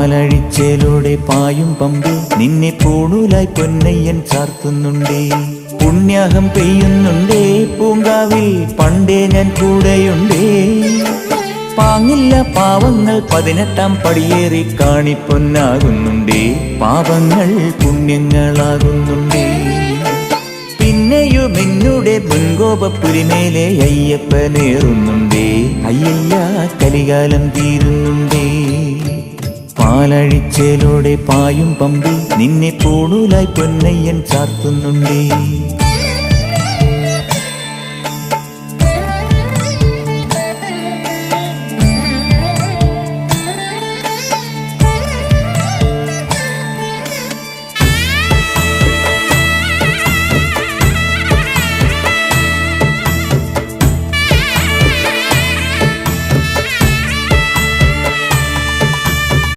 പാലഴിച്ചേലൂടെ പായും പമ്പിൽ നിന്നെ പൂണൂലായി പൊന്നയ്യൻ ചാർത്തുന്നുണ്ടേ. പുണ്യാഹം പെയ്യുന്നുണ്ടേ പൂങ്കാവിൽ പണ്ടേ ഞാൻ കൂടെയുണ്ടേ. പാങ്ങില്ല പാവങ്ങൾ 18-ാം പടിയേറി കാണിപ്പൊന്നാകുന്നുണ്ടേ. പാപങ്ങൾ പുണ്യങ്ങളാകുന്നുണ്ടേ. പിന്നെയും എന്നുടെ മുൻകോപപ്പുരിമേലെ അയ്യപ്പനേറുന്നുണ്ടേ. അയ്യയ്യ കലികാലം തീരുന്നുണ്ടേ. പാലഴിച്ചേലൂടെ പായും പമ്പിൽ നിന്നെ പൂണൂലായി പൊന്നയ്യൻ ചാർത്തുന്നുണ്ടേ.